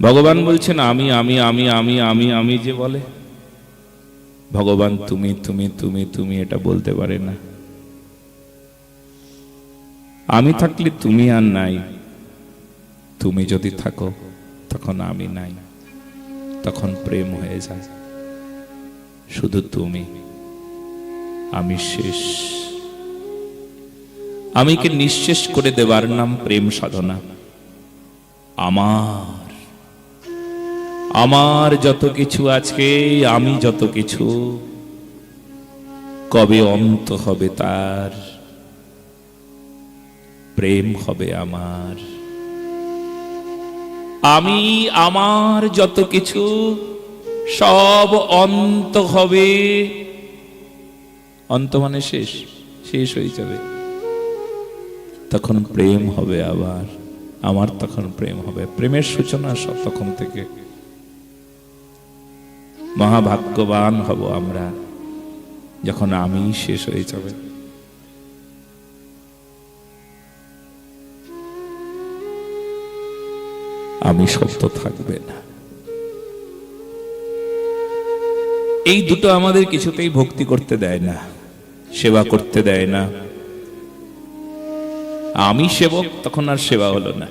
ভগবান বলছেন আমি আমি আমি আমি আমি আমি যে বলে, ভগবান তুমি তুমি তুমি তুমি এটা বলতে পারে না। আমি থাকলে তুমি আর নাই, তুমি যদি থাকো তখন আমি নাই, তখন প্রেম হয়ে যায়। শুধু তুমি, আমি শেষ। আমিকে নিঃশেষ করে দেবার নাম প্রেম সাধনা। আমার আমার যত কিছু আছে, আমি যত কিছু, কবে অন্ত হবে তার? প্রেম হবে আমার। আমি আমার যত কিছু সব অন্ত হবে। অন্ত মানে শেষ, শেষ হয়ে যাবে। তখন প্রেম হবে আবার আমার, তখন প্রেম হবে। প্রেমের সূচনা সব তখন থেকে। মহাভাগ্যবান হব আমরা যখন আমি শেষ হয়ে যাবে। আমি শব্দ থাকবে না। এই দুটো আমাদের কিছুতেই ভক্তি করতে দেয় না, সেবা করতে দেয় না। আমি সেবক, তখন আর সেবা হলো না।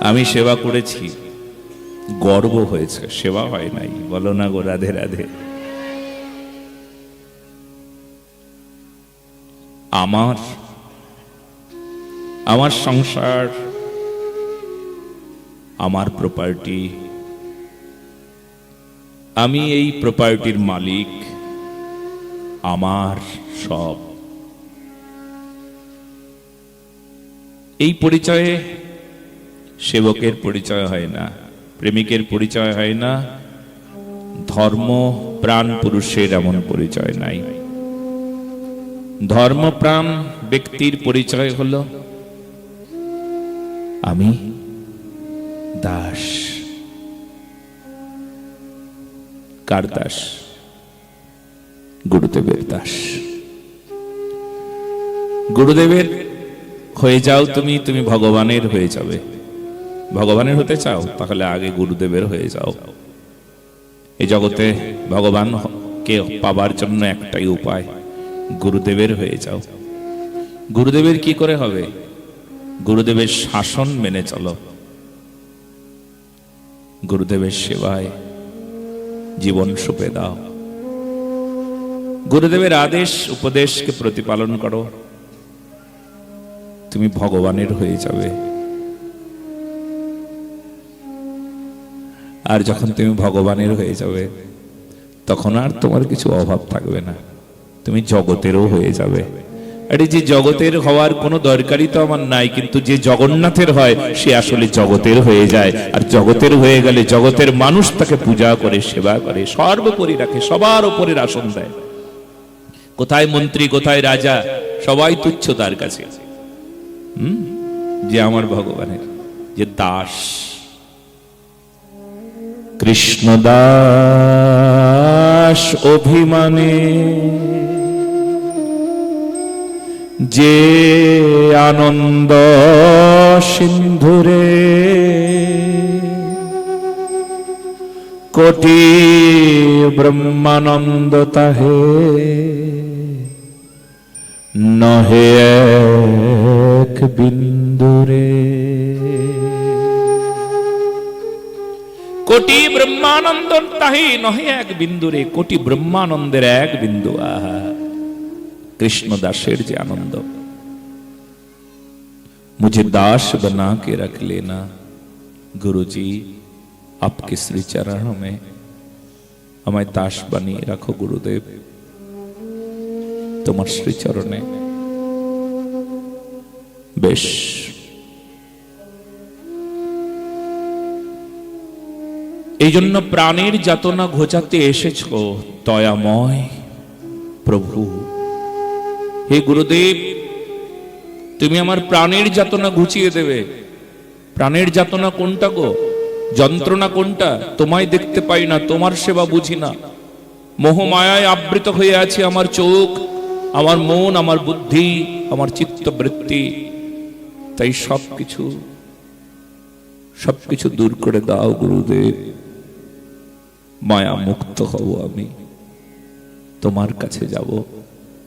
আমি সেবা করেছি, গর্ব হয়েছে, সেবা হয় নাই। বলো না গো রাধে রাধে। আমার আমার সংসার, আমার প্রপার্টি, আমি এই প্রপার্টির মালিক, আমার সব। এই পরিচয়ে সেবকের পরিচয় হয় না, প্রেমিকের পরিচয় হয় না, ধর্ম প্রাণ পুরুষের এমন পরিচয় নাই। ধর্মপ্রাণ ব্যক্তির পরিচয় হলো আমি দাস। কার দাস? গুরুদেবের দাস। গুরুদেবের হয়ে যাও তুমি, তুমি ভগবানের হয়ে যাবে। ভগবানের হতে চাও তাহলে আগে গুরুদেবের হয়ে যাও। এই জগতে ভগবানকে পাবার জন্য একটাই উপায়, গুরুদেবের হয়ে যাও। গুরুদেবের কি করে হবে? গুরুদেবের শাসন মেনে চলো, গুরুদেবের সেবায় জীবন সঁপে দাও, গুরুদেবের আদেশ উপদেশকে প্রতিপালন করো, তুমি ভগবানের হয়ে যাবে। আর যখন তুমি ভগবানের হয়ে যাবে তখন আর তোমার কিছু অভাব থাকবে না, তুমি জগতেরও হয়ে যাবে। আরে যে জগতের হওয়ার কোনো দরকারই তো আমার নাই, কিন্তু যে জগন্নাথের হয় সে আসলে জগতের হয়ে যায়। আর জগতের হয়ে গেলে জগতের মানুষ তাকে পূজা করে, সেবা করে, সর্বোপরি রাখে, সবার উপরে আসন দেয়। কোথায় মন্ত্রী, কোথায় রাজা, সবাই তুচ্ছ তার কাছে। যে আমার ভগবানের, যে দাস, কৃষ্ণ দাস অভিমানে, যে আনন্দ সিন্ধুরে কোটি ব্রহ্মানন্দ তাহে নহে এক বিন্দুরে। কোটি ব্রহ্মানন্দ তাহে নহে এক বিন্দুরে, কোটি ব্রহ্মানন্দের এক বিন্দু। আহা, कृष्ण दासेर जे आनंद। मुझे दास बना के रख लेना गुरुजी, आपके श्री चरणों में हमें दास बनिए रखो गुरुदेव, तुम्हार श्री चरणे। बेश এই জন্য প্রাণের যাতনা ঘোচাতে এসেছো দয়াময় প্রভু। হে গুরুদেব, তুমি আমার প্রাণের যাতনা ঘুচিয়ে দেবে। প্রাণের যাতনা কোনটা গো? যন্ত্রণা কোনটা? তোমায় দেখতে পাই না, তোমার সেবা বুঝি না, মোহমায়ায় আবৃত হয়ে আছে আমার চোখ, আমার মন, আমার বুদ্ধি, আমার চিত্তবৃত্তি। তাই সবকিছু সবকিছু দূর করে দাও গুরুদেব, মায়া মুক্ত হব, আমি তোমার কাছে যাব।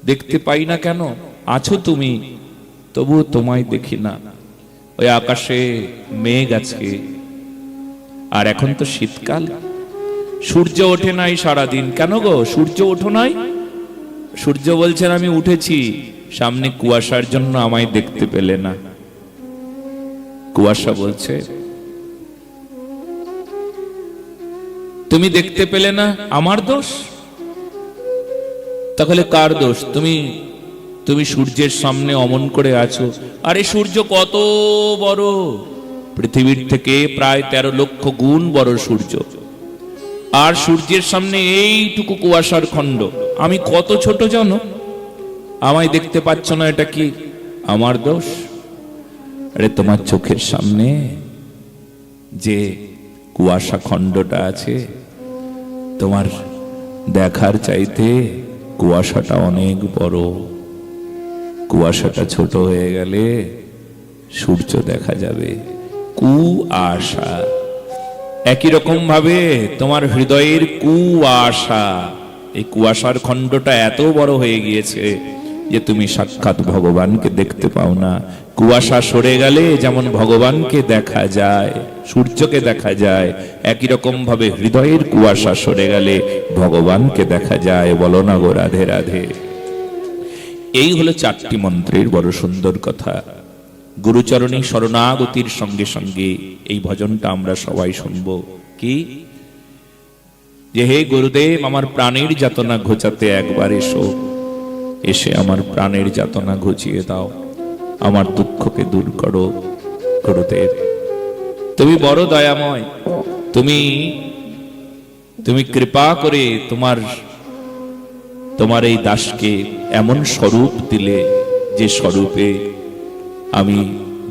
দেখতে পাই না কেন? আছো তুমি, তবু তোমায় দেখি না। ওই আকাশে মেঘ আছে, আর এখন তো শীতকাল, সূর্য ওঠে নাই সারাদিন। কেন গো, সূর্য ওঠো নাই? সূর্য বলছেন আমি উঠেছি, সামনে কুয়াশার জন্য আমায় দেখতে পেলে না। কুয়াশা বলছে তুমি দেখতে পেলে না, আমার দোষ? তাহলে কার দোষ? তুমি সূর্যের সামনে অমন করে আছো। আরে সূর্য কত বড়, পৃথিবীর থেকে প্রায় 13 লক্ষ গুণ বড় সূর্য, আর সূর্যের সামনে এইটুকু কুয়াশার খণ্ড। আমি কত ছোট জানো? আমায় দেখতে পাচ্ছ না, এটা কি আমার দোষ? আরে তোমার চোখের সামনে যে কুয়াশা খণ্ডটা আছে, তোমার দেখার চাইতে কুয়াশাটা অনেক বড়। কুয়াশাটা ছোট হয়ে গেলে সূর্য দেখা যাবে। কুয়াশা একই রকম ভাবে তোমার হৃদয়ের কুয়াশা, এই কুয়াশার খণ্ডটা এত বড় হয়ে গিয়েছে যে তুমি সাক্ষাৎ ভগবানকে দেখতে পাও না। কুয়াশা সরে গেলে যেমন ভগবানকে দেখা যায়, সূর্যকে দেখা যায়, একই রকম ভাবে হৃদয়ের কুয়াশা সরে গেলে ভগবানকে দেখা যায়। বলো না গো রাধে রাধে। এই হলো 4টি মন্ত্রের বড় সুন্দর কথা। গুরুচরণী শরণাগতির সঙ্গে সঙ্গে এই ভজনটা আমরা সবাই শুনব। কি যে হে গুরুদেব, আমার প্রাণের যাতনা ঘোচাতে একবার এসো, এসে আমার প্রাণের যাতনা ঘুচিয়ে দাও, আমার দুঃখকে দূর করো। গুরুদেব তুমি বড় দয়াময়, তুমি কৃপা করে তোমার এই দাসকে এমন স্বরূপ দিলে, যে স্বরূপে আমি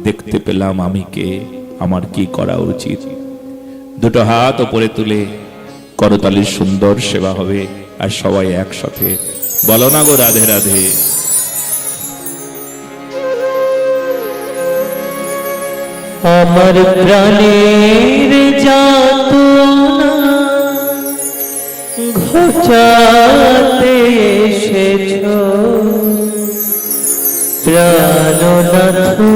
দেখতে পেলাম আমি কে, আমার কি করা উচিত। দুটো হাত উপরে তুলে করতালির সুন্দর সেবা হবে, আর সবাই একসাথে বলো না গো রাধে রাধে। আমার প্রাণের যাতনা ঘোচাতে এসেছো, প্রাণনাথ ও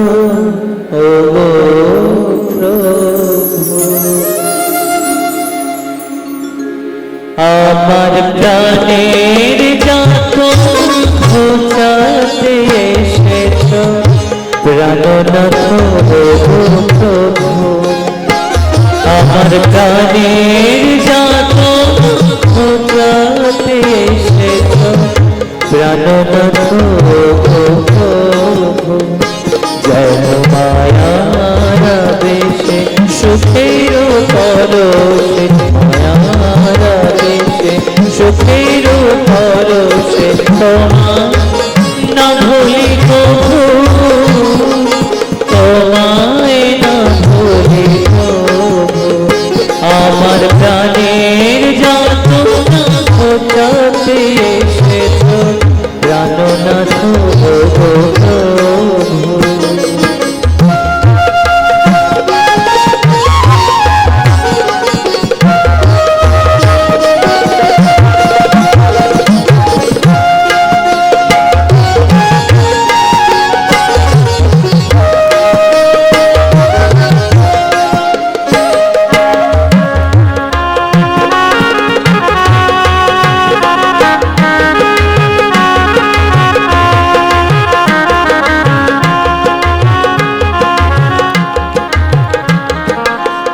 প্রভু। আমার প্রাণের যাতনা ঘোচাতে এসেছো, প্রাণনাথ ও প্রভু। আমার প্রাণের যাতনা ঘোচাতে এসেছো, প্রাণনাথ ও প্রভু। যেন মায়ার আবেশে সুখের পরশে, মায়ার আবেশে সুখের পরশে তোমার না ভুলি কভু, তোমায় না ভুলি কভু। আমার প্রাণের যাতনা ঘোচাতে এসেছো, প্রাণনাথ ও প্রভু।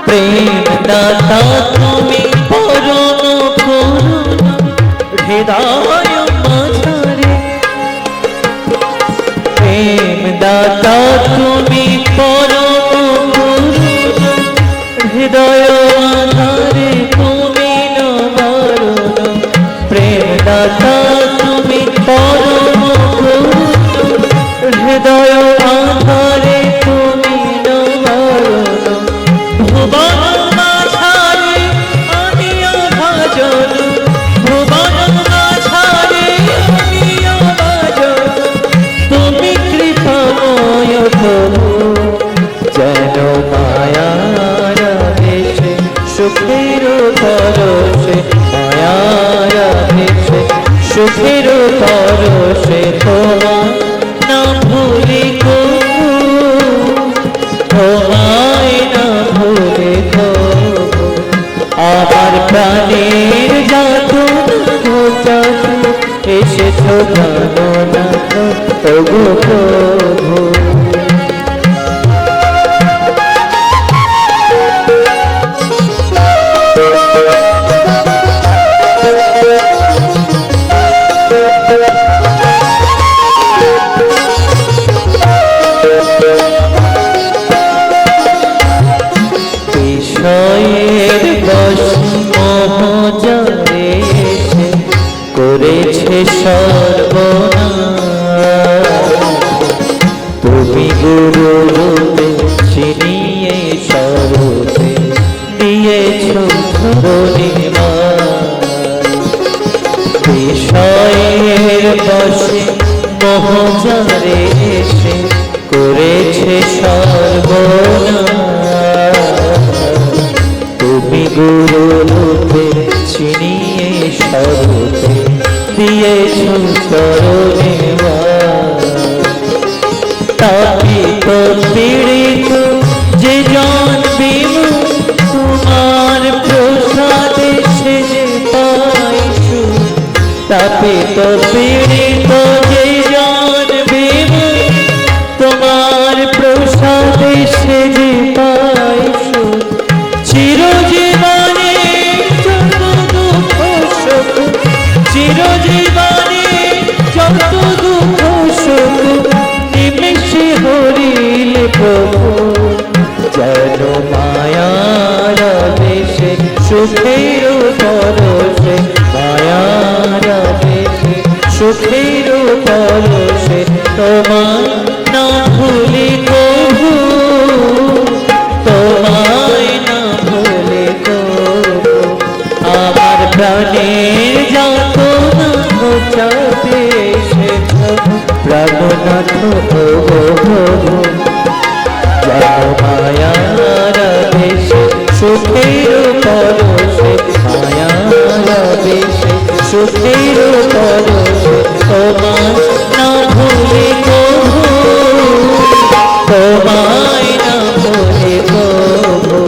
প্রেম দাতা তুমি পরম করুণা হৃদয় মাঝারে, প্রেম দাতা তুমি পরম করুণা হৃদয় মাঝারে, তুমি নবারুণ। প্রেম দাতা তুমি পরম করুণা হৃদয় মাঝারে, তুমি নবারুণ। ভুবন মাঝারে তোমায় না ভুলি কবু, তোমায় না ভুলি কবু। আমার প্রাণের যাতনা ঘোচাতে এসেছো প্রাণনাথ ওগো প্রভু। বিষয়ের বশে মোহজালে এসে করেছে সর্বনাশ। তুমি গুরু রূপে চিনিয়ে স্বরূপে দিয়েছ ধরণীমার। বিষয়ের বশে মোহজালে এসে করেছে সর্বনাশ। তুমি গুরু রূপে চিনিয়ে স্বরূপে দিয়েছ চরণে তাপিত পীড়িত যে জন বিমুখ তোমার প্রসাদে সেজে পাইছু। তাপিত পীড়িত যে জন বিমুখ তোমার প্রসাদে সেজে পাইছু। চিরজীবনে যত দুঃখ শোক, চিরজীবনে যত দুঃখ শোক নিমেষে হরিলে প্রভু। যেন মায়ার দেশে সুখের পরশে, মায়ার দেশে সুখের পরশে তোমায় না ভুলি কবু, তোমায় না ভুলি কবু। আমার প্রাণের যাতনা ঘোচাতে এসেছো প্রাণনাথ ওগো প্রভু। যেন মায়ার দেশে সুখের পরশে, মায়ার দেশে সুখের পরশে তোমায় না ভুলি কবু, তোমায় না ভুলি কবু।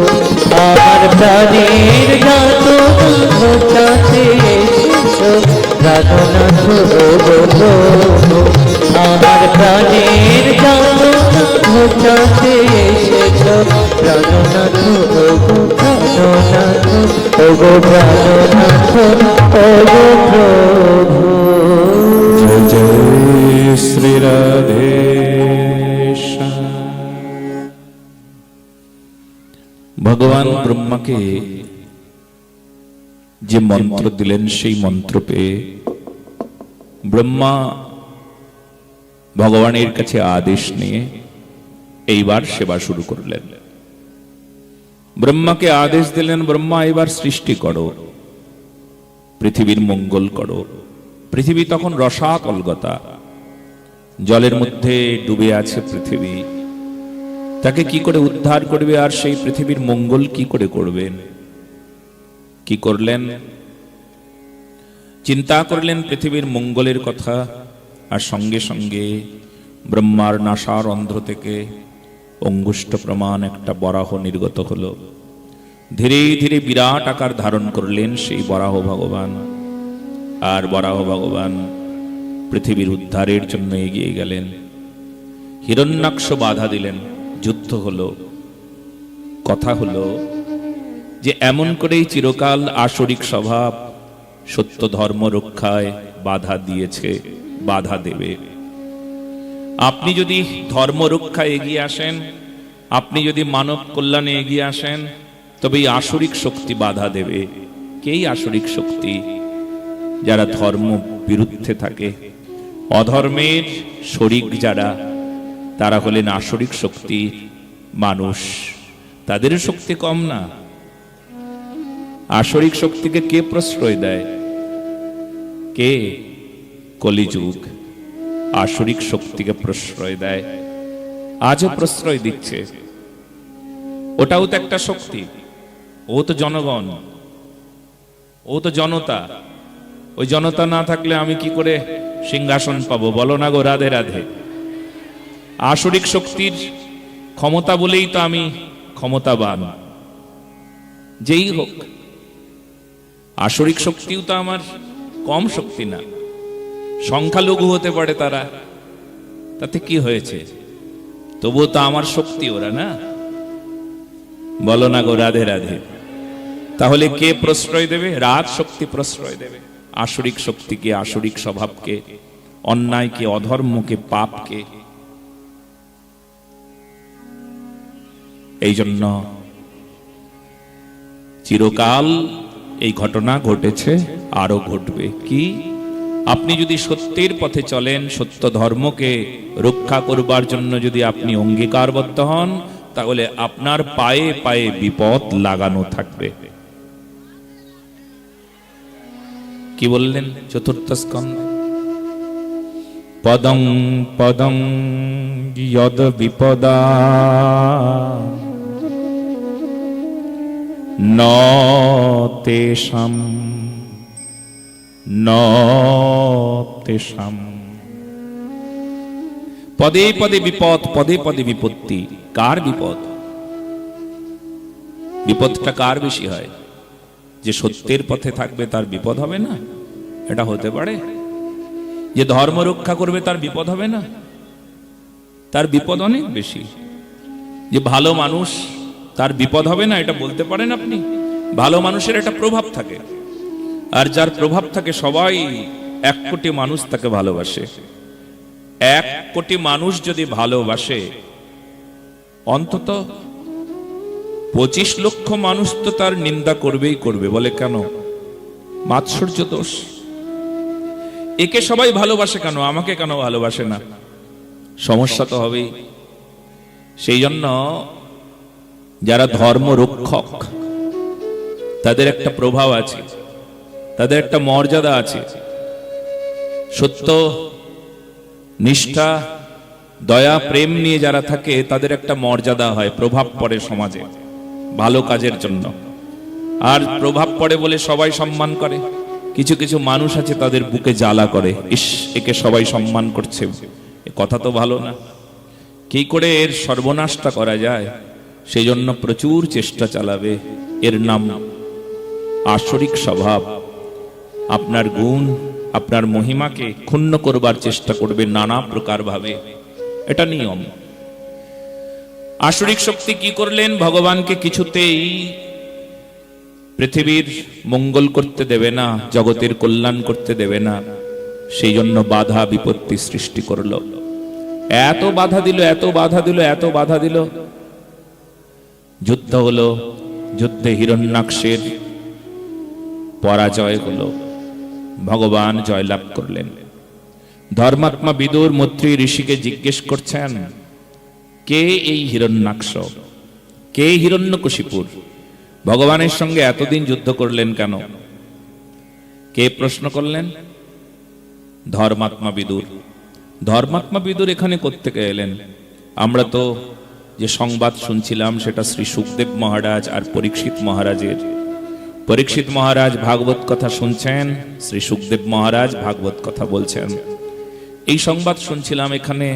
আমার প্রাণের যাতনা ঘোচাতে এসেছো প্রাণনাথ ওগো প্রভু। আমার প্রাণের যাতনা ঘোচাতে এসেছো প্রাণনাথ ওগো প্রাণনাথ ওগো প্রাণনাথ ওগো প্রভু। জয় জয় শ্রী রাধে। ভগবান ব্রহ্মাকে যে মন্ত্র দিলেন সেই মন্ত্র পেয়ে ব্রহ্মা ভগবানের কাছে আদেশ নিয়ে এইবার সেবা শুরু করলেন। ব্রহ্মাকে আদেশ দিলেন, ব্রহ্মা এবার সৃষ্টি করো, পৃথিবীর মঙ্গল করো। পৃথিবী তখন রসাতলগতা, জলের মধ্যে ডুবে আছে পৃথিবী। তাকে কি করে উদ্ধার করবে, আর সেই পৃথিবীর মঙ্গল কি করে করবেন? কি করলেন? চিন্তা করলেন পৃথিবীর মঙ্গলের কথা। আর সঙ্গে সঙ্গে ব্রহ্মার নাসার অন্ধ্র থেকে অঙ্গুষ্ঠ প্রমাণ একটা বরাহ নির্গত হলো। ধীরে ধীরে বিরাট আকার ধারণ করলেন সেই বরাহ ভগবান। আর বরাহ ভগবান পৃথিবীর উদ্ধারের জন্য এগিয়ে গেলেন। হিরণ্যাক্ষ বাধা দিলেন, যুদ্ধ হলো। কথা হলো যে এমন করেই চিরকাল আসরিক স্বভাব সত্য ধর্ম রক্ষায় বাধা দিয়েছে, বাধা দেবে। আপনি যদি ধর্ম রক্ষায় এগিয়ে আসেন, আপনি যদি মানব কল্যাণে এগিয়ে আসেন, তবে এই আসরিক শক্তি বাধা দেবে। কেই আসরিক শক্তি? যারা ধর্ম বিরুদ্ধে থাকে, অধর্মের শরিক যারা, তারা হলেন আসরিক শক্তি মানুষ। তাদের শক্তি কম না। আসরিক শক্তিকে কে প্রশ্রয় দেয়? কে? কলিযুগ আসরিক শক্তিকে প্রশ্রয় দেয়, আজও প্রশ্রয় দিচ্ছে। ওটাও তো একটা শক্তি। ও তো জনগণ, ও তো জনতা। ওই জনতা না থাকলে আমি কি করে সিংহাসন পাবো, বলো না গো রাধে রাধে। আসরিক শক্তির ক্ষমতা বলেই তো আমি ক্ষমতাবান, যেই হোক। আসরিক শক্তিও তো আমার কম শক্তি না, সংখ্যালঘু হতে পারে তারা, তাতে কি হয়েছে? তবুও তো আমার শক্তি ওরা, না? বলো না গো রাধে রাধে। তাহলে কে প্রশ্রয় দেবে? রাজ শক্তি প্রশ্রয় দেবে আসরিক শক্তিকে, আসরিক স্বভাবকে, অন্যায়কে, অধর্মকে, পাপকে। এই জন্য চিরকাল এই ঘটনা ঘটেছে, আরো ঘটবে। কি? আপনি যদি সত্যের পথে চলেন, সত্য ধর্মকে রক্ষা করবার জন্য যদি আপনি অঙ্গীকারবদ্ধ হন, তাহলে আপনার পায়ে পায়ে বিপদ লাগানো থাকবে। কি বললেন চতুর্থ স্কন্ধে? পদং পদং যদ বিপদা ন তেষাম ন তেষাম। পদে পদে বিপদ, পদে পদে বিপত্তি। কার বিপদ? বিপদটা কার বেশি হয়? যে সত্যের পথে থাকবে তার বিপদ হবে না? এটা হতে পারে? যে ধর্ম রক্ষা করবে তার বিপদ হবে না? তার বিপদ অনেক বেশি। যে ভালো মানুষ তার বিপদ হবে না, এটা বলতে পারেন আপনি? ভালো মানুষের একটা প্রভাব থাকে, আর যার প্রভাব থাকে সবাই, 1 কোটি মানুষ তাকে ভালোবাসে। 1 কোটি মানুষ যদি ভালোবাসে, অন্তত 25 লক্ষ মানুষ তো তার নিন্দা করবেই করবে। বলে কেন? মাৎসর্য দোষ। একে সবাই ভালোবাসে কেন, আমাকে কেন ভালোবাসে না? সমস্যা তো হবেই। সেই জন্য যারা ধর্ম রক্ষক তাদের একটা প্রভাব আছে, তাদের একটা মর্যাদা আছে। সত্য, নিষ্ঠা, দয়া, প্রেম নিয়ে যারা থাকে তাদের একটা মর্যাদা হয়, প্রভাব পড়ে সমাজে ভালো কাজের জন্য। আর প্রভাব পড়ে বলে সবাই সম্মান করে। কিছু কিছু মানুষ আছে তাদের বুকে জ্বালা করে, ইস একে সবাই সম্মান করছে, এ কথা তো ভালো না। কি করে এর সর্বনাশটা করা যায়, সেই জন্য প্রচুর চেষ্টা চালাবে। এর নাম আসরিক স্বভাব। আপনার গুণ, আপনার মহিমাকে ক্ষুণ্ণ করবার চেষ্টা করবে নানা প্রকার ভাবে। এটা নিয়ম। আসরিক শক্তি কি করলেন? ভগবানকে কিছুতেই পৃথিবীর মঙ্গল করতে দেবে না, জগতের কল্যাণ করতে দেবে না। সেই জন্য বাধা বিপত্তি সৃষ্টি করল। এত বাধা দিল, এত বাধা দিল, এত বাধা দিল। যুদ্ধ হলো, যুদ্ধে হিরণ্যাক্ষের পরাজয় হলো, ভগবান জয়লাভ করলেন। ধর্মাত্মা বিদুর মৈত্রী ঋষিকে জিজ্ঞেস করছেন, কে এই হিরণ্যাক্ষ, কে হিরণ্যকশিপুর? ভগবানের সঙ্গে এতদিন যুদ্ধ করলেন কেন? কে প্রশ্ন করলেন? ধর্মাত্মা বিদুর। ধর্মাত্মা বিদুর এখানে কোত্থেকে এলেন? আমরা তো যে সংবাদ শুনছিলাম সেটা শ্রী সুখদেব মহারাজ আর পরীক্ষিত মহারাজের। পরীক্ষিত মহারাজ ভাগবত কথা শুনছেন, শ্রী সুখদেব মহারাজ ভাগবত কথা বলছেন। এই সংবাদ শুনছিলাম এখানে।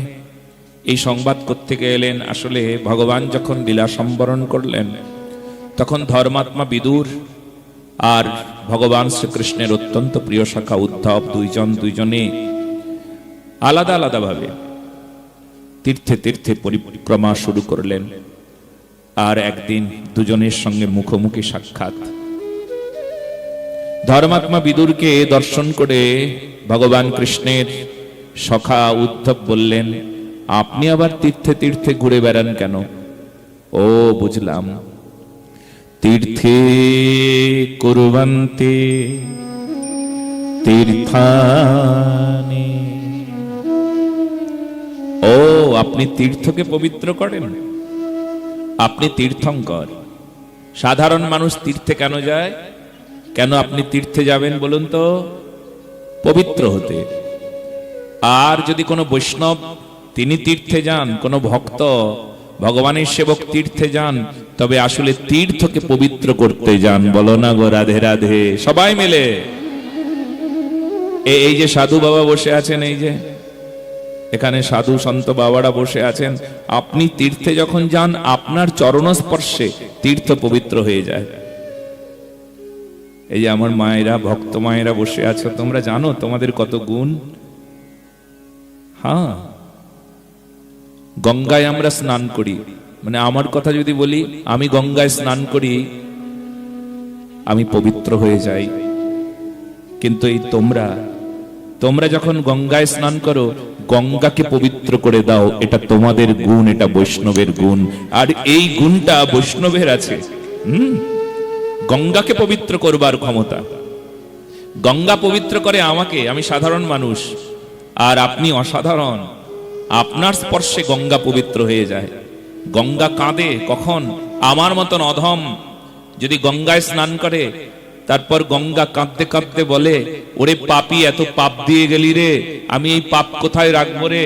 এই সংবাদ কোত্থেকে এলেন? আসলে ভগবান যখন লীলা সম্বরণ করলেন, তখন ধর্মাত্মা বিদুর আর ভগবান শ্রীকৃষ্ণের অত্যন্ত প্রিয় শাখা উদ্ধব দুইজনে আলাদা আলাদা ভাবে তীর্থে তীর্থে পরিক্রমা শুরু করলেন। আর একদিন দুজনের সঙ্গে মুখোমুখি সাক্ষাৎ। ধর্মাত্মা বিদুরকে দর্শন করে ভগবান কৃষ্ণের সখা উদ্ধব বললেন, আপনি আবার তীর্থে তীর্থে ঘুরে বেড়ান কেন? ও বুঝলাম, তীর্থে কুর্বন্তে তীর্থানি। ও আপনি তীর্থকে পবিত্র করেন, আপনি তীর্থঙ্কর। সাধারণ মানুষ তীর্থে কেন যায়? কেন আপনি তীর্থে যাবেন বলুন তো? পবিত্র হতে। আর যদি কোনো বৈষ্ণব তিনি তীর্থে যান, কোনো ভক্ত ভগবানের সেবক তীর্থে যান, তবে আসলে তীর্থকে পবিত্র করতে যান। বলো না গো রাধে রাধে, সবাই মিলে। এই যে সাধু বাবা বসে আছেন, এই যে এখানে সাধু সন্ত বাবারা বসে আছেন, আপনি তীর্থে যখন যান আপনার চরণস্পর্শে তীর্থ পবিত্র হয়ে যায়। এই যে আমার মায়েরা, ভক্ত মায়েরা বসে আছো, তোমরা জানো তোমাদের কত গুণ। হ্যাঁ, গঙ্গায় আমরা স্নান করি, মানে আমার কথা যদি বলি, আমি গঙ্গায় স্নান করি, আমি পবিত্র হয়ে যাই। কিন্তু এই তোমরা যখন গঙ্গায় স্নান করো, গঙ্গাকে পবিত্র করে দাও, এটা তোমাদের গুণ, এটা বৈষ্ণবের গুণ। আর এই গুণটা বৈষ্ণবের আছে। গঙ্গাকে পবিত্র করবার ক্ষমতা। গঙ্গা পবিত্র করে আমাকে, আমি সাধারণ মানুষ, আর আপনি অসাধারণ। আপনার স্পর্শে গঙ্গা পবিত্র হয়ে যায়। গঙ্গা কাঁদে কখন? আমার মতন অধম যদি গঙ্গায় স্নান করে, তারপর গঙ্গা কাঁদতে কাঁদতে বলে, ওরে পাপী, এত পাপ দিয়ে গেলি রে, আমি এই পাপ কোথায় রাখবো রে।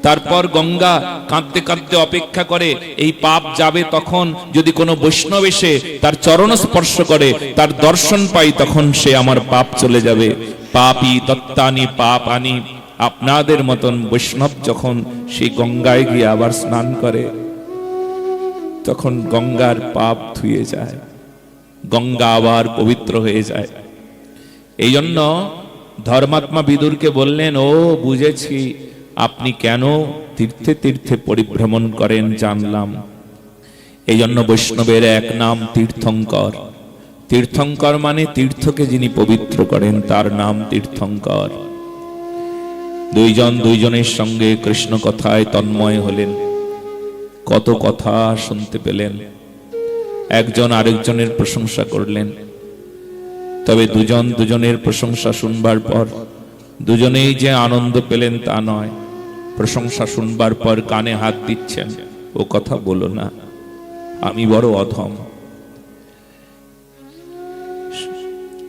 তারপর গঙ্গা কাঁদতে কাঁদতে অপেক্ষা করে, এই পাপ যাবে তখন যদি কোনো বৈষ্ণব এসে তার চরণ স্পর্শ করে, তার দর্শন পাই, তখন সে আমার পাপ চলে যাবে। পাপী তত্ত্বানি পাপ আনি। আপনাদের মতন বৈষ্ণব যখন সেই গঙ্গায় গিয়ে আবার স্নান করে, তখন গঙ্গার পাপ ধুয়ে যায়, গঙ্গা আবার পবিত্র হয়ে যায়। এই জন্য ধর্মাত্মা বিদুরকে বললেন, ও বুঝেছি আপনি কেন তীর্থে তীর্থে পরিভ্রমণ করেন, জানলাম। এই জন্য বৈষ্ণবের এক নাম তীর্থঙ্কর। তীর্থঙ্কর মানে তীর্থকে যিনি পবিত্র করেন, তার নাম তীর্থঙ্কর। দুইজন দুইজনের সঙ্গে কৃষ্ণ কথায় তন্ময় হলেন, কত কথা শুনতে পেলেন, একজন আরেকজনের প্রশংসা করলেন। তবে দুজন দুজনের প্রশংসা শুনবার পর দুজনেই যে আনন্দ পেলেন তা নয়। প্রশংসা শুনবার পর কানে হাত দিচ্ছেন, ও কথা বলো না, আমি বড় অধম।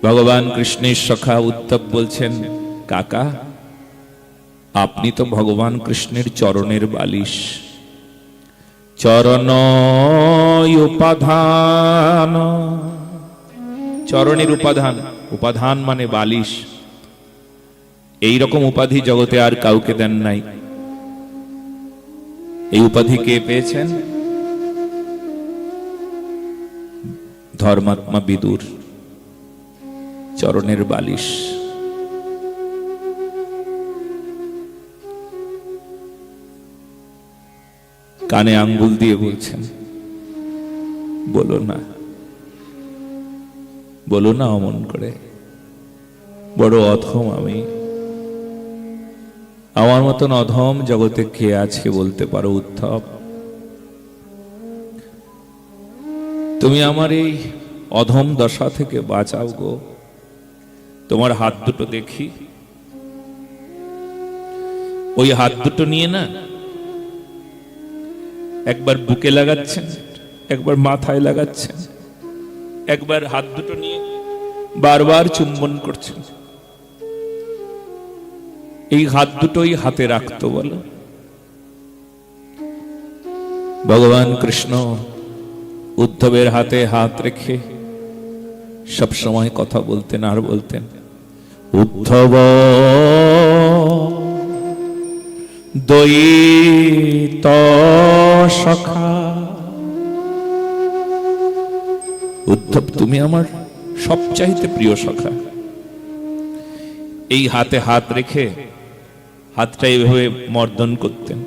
ভগবান কৃষ্ণের সখা উদ্ধব বলছেন, কাকা আপনি তো ভগবান কৃষ্ণের চরণের বালিশ। চরণ উপাধান, চরণের উপাধান, উপাধান মানে বালিশ। এই রকম উপাধি জগতে আর কাউকে দেন নাই। এই উপাধি কে পেয়েছেন? ধর্মাত্মা বিদুর, চরণের বালিশ। কানে আঙ্গুল দিয়ে বলছেন, বলো না, বলো না অমন করে, বড় অধম আমি। আমার মতন অধম জগতে কে আছে বলতে পারো উদ্ধব? তুমি আমার এই অধম দশা থেকে বাঁচাও গো। তোমার হাত দুটো দেখি, ওই হাত দুটো নিয়ে না একবার বুকে লাগাচ্ছেন, একবার মাথায় লাগাচ্ছেন, একবার হাত দুটো নিয়ে বারবার চুম্বন করছেন। এই হাত দুটোই হাতে রাখতো বলো। ভগবান কৃষ্ণ উদ্ধবের হাতে হাত রেখে সব সময় কথা বলতেন আর বলতেন, উদ্ধব দ্বৈত সখা। উদ্ধব তুমি আমার সবচাইতে প্রিয় সখা। এই হাতে হাত রেখে হাতটা এইভাবে মর্দন করতেন।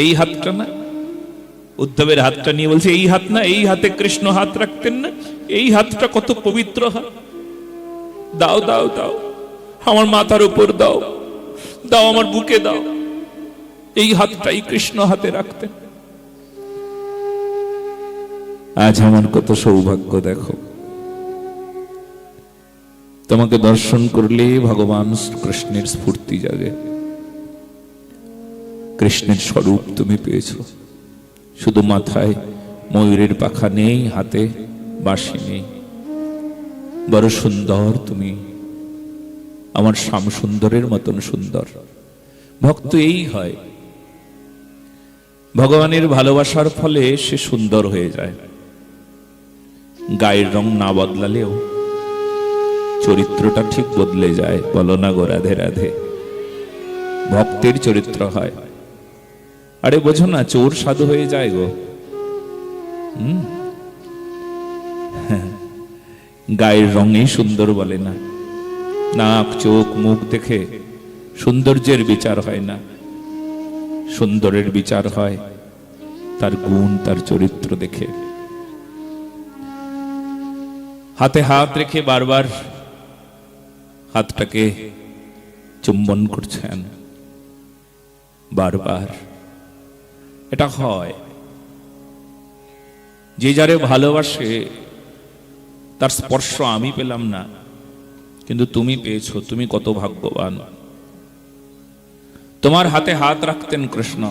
এই হাতটা না, উদ্ধবের হাতটা নিয়ে বলছে, এই হাত না, এই হাতে কৃষ্ণ হাত রাখতেন না, এই হাতটা কত পবিত্র হাত। দাও দাও দাও, আমার মাথার উপর দাও, দাও আমার বুকে দাও। এই হাতটাই কৃষ্ণ হাতে রাখতেন। আজ আমার কত সৌভাগ্য দেখো, তোমাকে দর্শন করলে ভগবান কৃষ্ণের স্ফূর্তি জাগে। কৃষ্ণের স্বরূপ তুমি পেয়েছো। শুধু মাথায় ময়ূরের পাখা নেই, হাতে বাঁশি নেই, বড় সুন্দর তুমি, আমার শ্যাম সুন্দরের মতন সুন্দর। ভক্ত এই হয়, ভগবানের ভালোবাসার ফলে সে সুন্দর হয়ে যায়। গায়ের রং না বদলালেও চরিত্রটা ঠিক বদলে যায়। বলো না গো রাধে রাধে। ভক্তের চরিত্র হয়। আরে বোঝো না, চোর সাধু হয়ে যায় গো। গায়ের রঙেই সুন্দর বলে না, নাক চোখ মুখ দেখে সৌন্দর্যের বিচার হয় না। সুন্দরের বিচার হয় তার গুণ, তার চরিত্র দেখে। হাতে হাত রেখে বারবার হাতটাকে চুম্বন করছেন বারবার। এটা হয়। যে যারে ভালোবাসে তার স্পর্শ আমি পেলাম না, কিন্তু তুমি পেয়েছো। তুমি কত ভাগ্যবান। তোমার হাতে হাত রাখতেন কৃষ্ণ,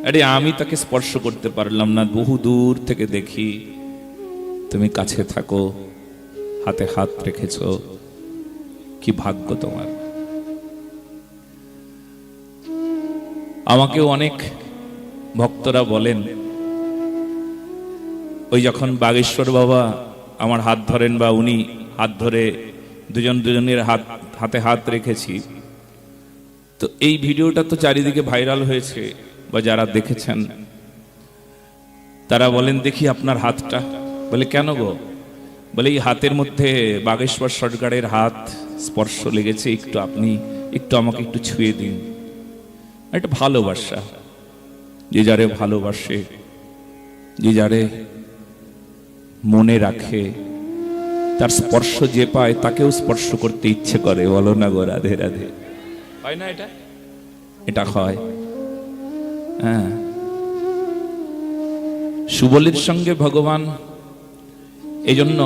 আরে আমি তাকে স্পর্শ করতে পারলাম না, বহু দূর থেকে দেখি। তুমি কাছে থাকো, হাতে হাত রেখেছ, কি ভাগ্য তোমার। আমাকেও অনেক ভক্তরা বলেন, ওই যখন বাগেশ্বর বাবা আমার হাত ধরেন বা উনি হাত ধরে দুজনের হাতে হাত রেখেছি, তো এই ভিডিওটা তো চারিদিকে ভাইরাল হয়েছে, বা যারা দেখেছেন তারা বলেন দেখি আপনার হাতটা। বলে কেন গো? বলে এই হাতের মধ্যে বাগেশ্বর সরকারের হাত স্পর্শ লেগেছে, একটু আপনি একটু আমাকে একটু ছুঁয়ে দিন। এটা ভালোবাসা। যে যারে ভালোবাসে, যে যারে মনে রাখে, তার স্পর্শ যে পায় তাকেও স্পর্শ করতে ইচ্ছে করে। বলো না গো রাধে রাধে। হয় না এটা? এটা হয়। হ্যাঁ, সুবলের সঙ্গে ভগবান এই জন্য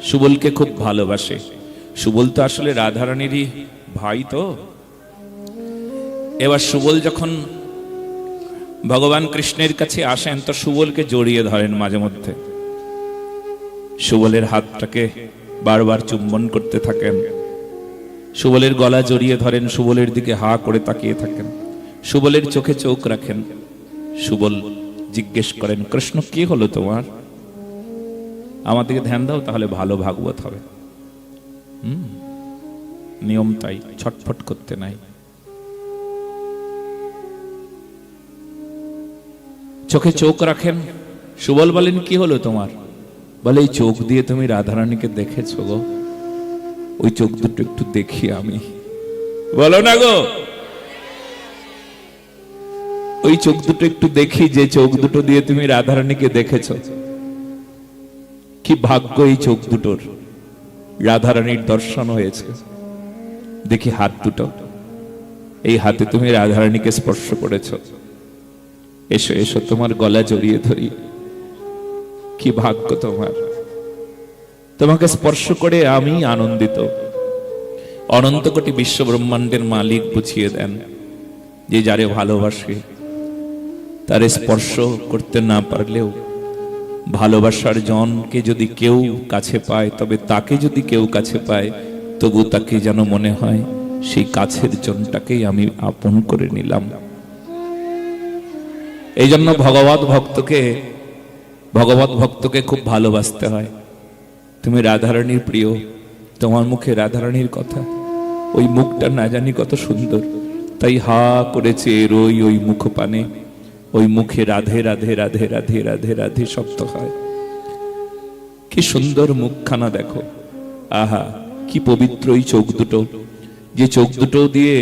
সুবলকে খুব ভালোবাসে। সুবল তো আসলে রাধারানীরই ভাই। তো এবার সুবল যখন ভগবান কৃষ্ণের কাছে আসেন, তো সুবলকে জড়িয়ে ধরেন মাঝে মধ্যে। সুবলের হাতটাকে বারবার চুম্বন করতে থাকেন, সুবলের গলা জড়িয়ে ধরেন, সুবলের দিকে হা করে তাকিয়ে থাকেন, সুবলের চোখে চোখ রাখেন। সুবল জিজ্ঞেস করেন, কৃষ্ণ কি হলো তোমার? আমার দিকে ধ্যান দাও, তাহলে ভালো ভাগবত হবে। নিয়ম তাই, ছটফট করতে নাই। চোখে চোখ রাখেন। সুবল বলেন, কি হলো তোমার? বলে, এই চোখ দিয়ে তুমি রাধারানীকে দেখেছো গো, ওই চোখ দুটো একটু দেখি আমি। বলো না গো, ওই চোখ দুটো একটু দেখি, যে চোখ দুটো দিয়ে তুমি রাধারানীকে দেখেছো। কি ভাগ্য এই চোখ দুটোর, রাধারানীর দর্শন হয়েছে। দেখি হাত দুটো, এই হাতে তুমি রাধারানীকে স্পর্শ করেছো। এসো এসো, তোমার গলা জড়িয়ে ধরি। কি ভাগ্য তোমার, তোমাকে স্পর্শ করে আমি আনন্দিত। অনন্ত কোটি বিশ্ব ব্রহ্মাণ্ডের মালিক বুঝিয়ে দেন, যে যারে ভালোবাসে তারে স্পর্শ করতে না পারলেও ভালোবাসার জনকে যদি কেউ কাছে পায়, তবে তাকে যদি কেউ কাছে পায়, তবু তাকে যেন মনে হয় সেই কাছের জনটাকেই আমি আপন করে নিলাম। এই জন্য ভগবত ভক্তকে খুব ভালোবাসতে হয়। তুমি রাধারানীর প্রিয়, তোমার মুখে রাধারানীর কথা, ওই মুখটা না জানি কত সুন্দর, তাই হা করেছে রই ওই মুখ পানে। ওই মুখে রাধে রাধে রাধে রাধে রাধে রাধে শব্দ হয়। কি সুন্দর মুখখানা দেখো, আহা কি পবিত্র এই চোখ দুটো, যে চোখ দুটো দিয়ে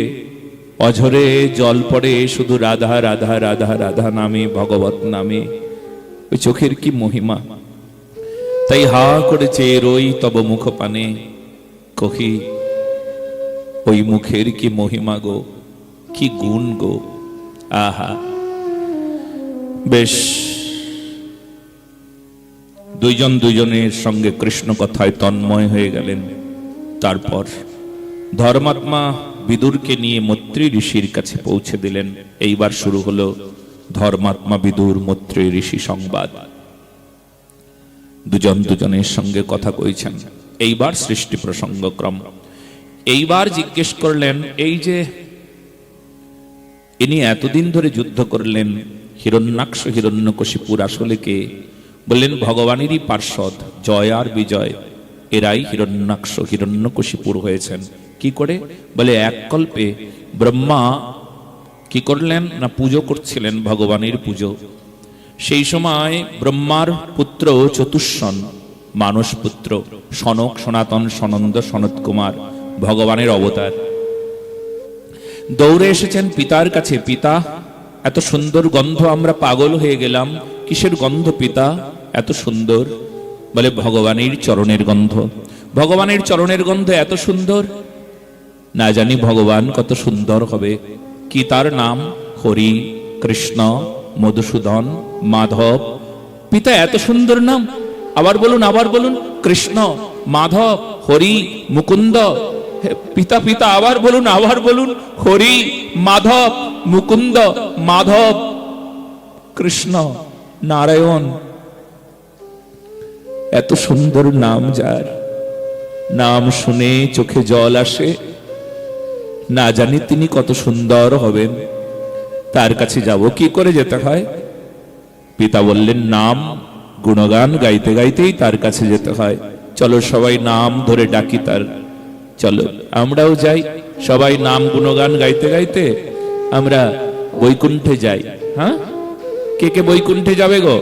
অঝরে জল পড়ে শুধু রাধা রাধা রাধা রাধা নামে, ভগবত নামে। ওই চোখের কি মহিমা। তাই হা করেছে রই তব মুখ পানে, কহি ওই মুখের কি মহিমা গো, কি গুণ গো। আহা, বেশ, দুইজন দুইজনের সঙ্গে কৃষ্ণ কথায় তন্ময় হয়ে গেলেন। তারপর ধর্মাত্মা বিদুরকে নিয়ে মৈত্রী ঋষির কাছে পৌঁছে দিলেন। এইবার শুরু হলো ধর্মাত্মা বিদুর মৈত্রী ঋষি সংবাদ। দুজন দুজনের সঙ্গে কথা কইছেন। এইবার সৃষ্টি প্রসঙ্গক্রম। এইবার জিজ্ঞেস করলেন, এই যে ইনি এতদিন ধরে যুদ্ধ করলেন, হিরণ্যাক্ষ হিরণ্যকশিপুর আসলে কে? বললেন, ভগবানেরই পার্ষদ, জয় আর বিজয়। এরাই হিরণ্যাক্ষ হিরণ্যকশিপুর হয়েছেন। কি করে? বলে এক কল্পে ব্রহ্মা কি করলেন না, পুজো করছিলেন, ভগবানের পুজো। সেই সময় ব্রহ্মার পুত্র চতুষ্ষণ, মানস পুত্র সনক, সনাতন, সনন্দ, সনত কুমার, ভগবানের অবতার, দৌড়ে এসেছেন পিতার কাছে। পিতা, এত সুন্দর গন্ধ, আমরা পাগল হয়ে গেলাম। কিসের গন্ধ পিতা এত সুন্দর? বলে ভগবানের চরণের গন্ধ। ভগবানের চরণের গন্ধ এত সুন্দর, না জানি ভগবান কত সুন্দর হবে। কি তার নাম? হরি, কৃষ্ণ, মধুসূদন, মাধব। পিতা এত সুন্দর নাম, আবার বলুন, আবার বলুন, কৃষ্ণ, মাধব, হরি, মুকুন্দ। পিতা পিতা আবার বলুন, আবার বলুন, হরি, মাধব, মুকুন্দ, মাধব, কৃষ্ণ, নারায়ণ। এত সুন্দর নাম যার, নাম শুনে চোখে জল আসে। না জানি তিনি কত সুন্দর হবেন। তার কাছে যাব, কি করে যেতে হয়? পিতা বললেন, নাম গুণগান গাইতে গাইতেই তার কাছে যেতে হয়। চলো সবাই নাম ধরে ডাকি তার। চলো আমরাও যাই, সবাই নাম গুণগান গাইতে গাইতে আমরা বৈকুণ্ঠে যাই। হ্যাঁ, কে কে বৈকুণ্ঠে যাবে গো?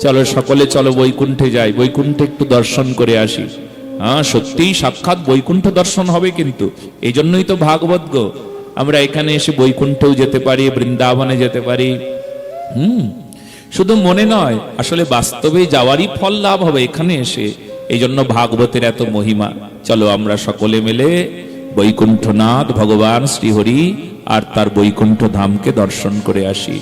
চলো সকলে, চলো বৈকুণ্ঠে যাই, বৈকুণ্ঠে একটু দর্শন করে আসি। হ্যাঁ, সত্যিই সাক্ষাৎ বৈকুণ্ঠ দর্শন হবে, কিন্তু এই জন্যই তো ভাগবত গো। আমরা এখানে এসে বৈকুণ্ঠেও যেতে পারি, বৃন্দাবনে যেতে পারি। শুধু মনে নয়, আসলে বাস্তবে যাওয়ারই ফল লাভ হবে এখানে এসে। এই জন্য ভাগবতের এত মহিমা। চলো আমরা সকলে মিলে বৈকুণ্ঠনাথ ভগবান শ্রীহরি আর তার বৈকুণ্ঠ ধামকে দর্শন করে আসি।